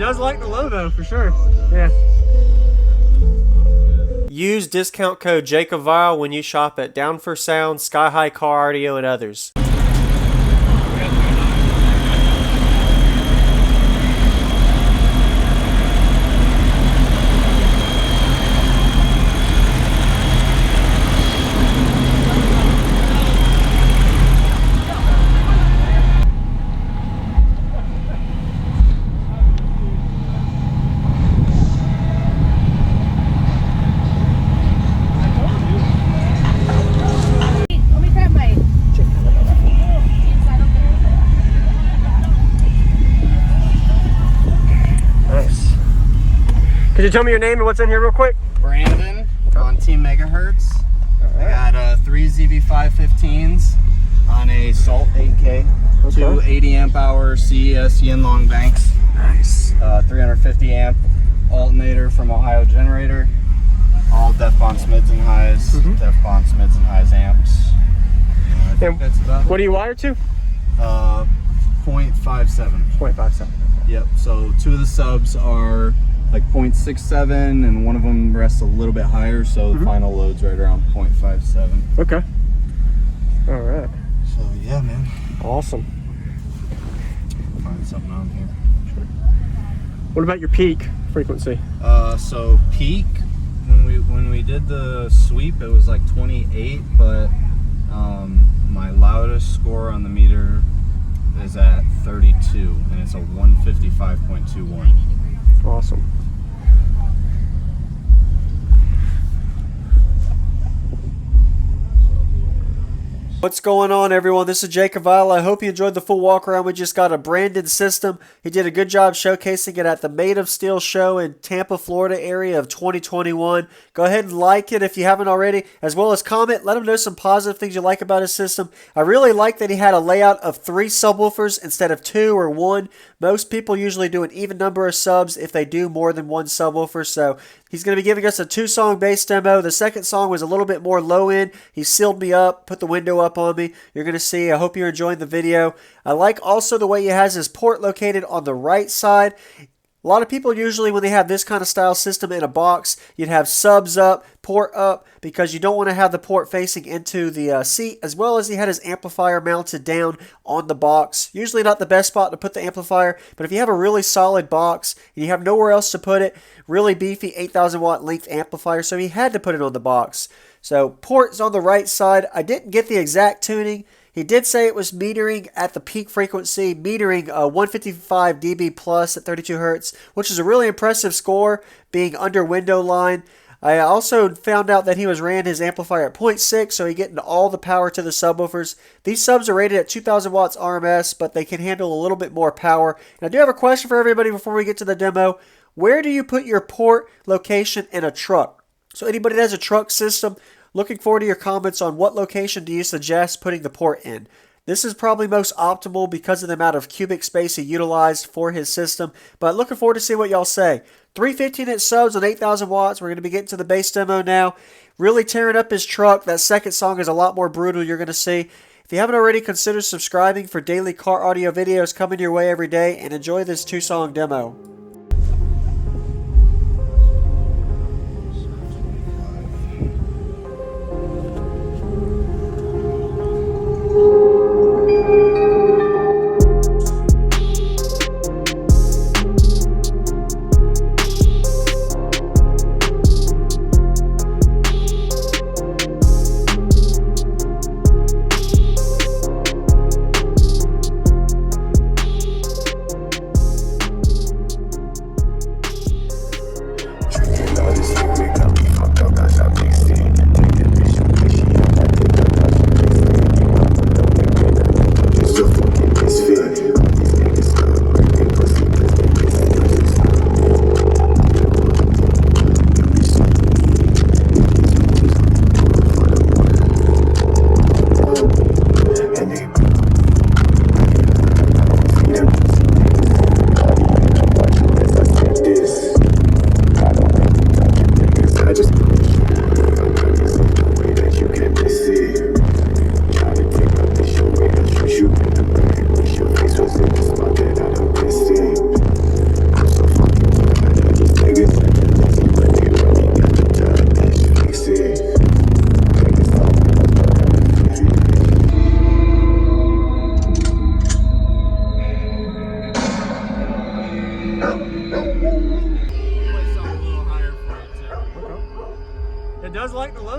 does like the low though, for sure. Yeah. Use discount code JACOBVILE when you shop at Down for Sound, Sky High Car Audio, and others. Could you tell me your name and what's in here real quick? Brandon on Team Megahertz. I got 3 ZV515s on a Salt 8K, Okay. 2 80 amp hour CES Yin Long banks. Nice. 350 amp alternator from Ohio Generator. All Defcon Smids and Highs, Defcon Smids and Highs amps. I think that's about What do you wire to? 0.57. 0.57. Yep, so 2 of the subs are like 0.67 and one of them rests a little bit higher, so the final load's right around 0.57. Okay. All right. So yeah, man. Awesome. Find something on here. Sure. What about your peak frequency? So peak, when we did the sweep, it was like 28, but my loudest score on the meter is at 32, and it's a 155.21. Awesome. What's going on, everyone? This is Jacob Vile. I hope you enjoyed the full walk around. We just got a branded system. He did a good job showcasing it at the Made of Steel show in Tampa, Florida area of 2021. Go ahead and like it if you haven't already, as well as comment. Let him know some positive things you like about his system. I really like that he had a layout of 3 subwoofers instead of 2 or 1. Most people usually do an even number of subs if they do more than 1 subwoofer, so he's going to be giving us a 2-song bass demo. The second song was a little bit more low end. He sealed me up, put the window up on me. You're going to see. I hope you're enjoying the video. I like also the way he has his port located on the right side. A lot of people usually, when they have this kind of style system in a box, you'd have subs up, port up, because you don't want to have the port facing into the seat, as well as he had his amplifier mounted down on the box. Usually not the best spot to put the amplifier, but if you have a really solid box and you have nowhere else to put it, really beefy 8,000 watt length amplifier, so he had to put it on the box. So port is on the right side. I didn't get the exact tuning. He did say it was metering at the peak frequency, metering 155 dB plus at 32 Hertz, which is a really impressive score, being under window line. I also found out that he ran his amplifier at 0.6, so he getting all the power to the subwoofers. These subs are rated at 2,000 watts RMS, but they can handle a little bit more power. And I do have a question for everybody before we get to the demo. Where do you put your port location in a truck? So anybody that has a truck system, looking forward to your comments on what location do you suggest putting the port in. This is probably most optimal because of the amount of cubic space he utilized for his system, but looking forward to see what y'all say. 3 15-inch subs on 8,000 watts. We're going to be getting to the bass demo now. Really tearing up his truck. That second song is a lot more brutal, you're going to see. If you haven't already, consider subscribing for daily car audio videos coming your way every day, and enjoy this 2-song demo.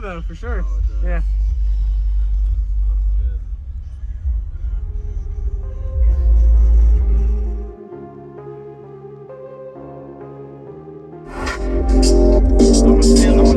though, for sure. Oh, it does. Yeah. I'm gonna stand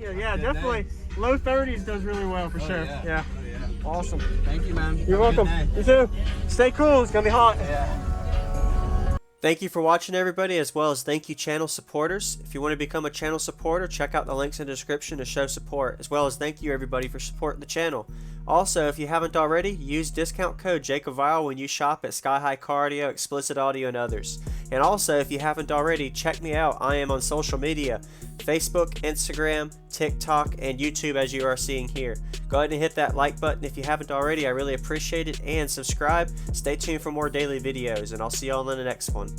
you. Yeah, Good definitely. day. Low 30s does really well for sure. Yeah. Yeah. Oh, yeah. Awesome. Thank you, man. You're Have a welcome. good day. You too. Stay cool. It's going to be hot. Yeah. Thank you for watching, everybody, as well as thank you, channel supporters. If you want to become a channel supporter, check out the links in the description to show support, as well as thank you, everybody, for supporting the channel. Also, if you haven't already, use discount code JACOBVILE when you shop at Sky High Cardio, Explicit Audio, and others. And also, if you haven't already, check me out. I am on social media, Facebook, Instagram, TikTok, and YouTube, as you are seeing here. Go ahead and hit that like button if you haven't already. I really appreciate it. And subscribe. Stay tuned for more daily videos, and I'll see y'all in the next one.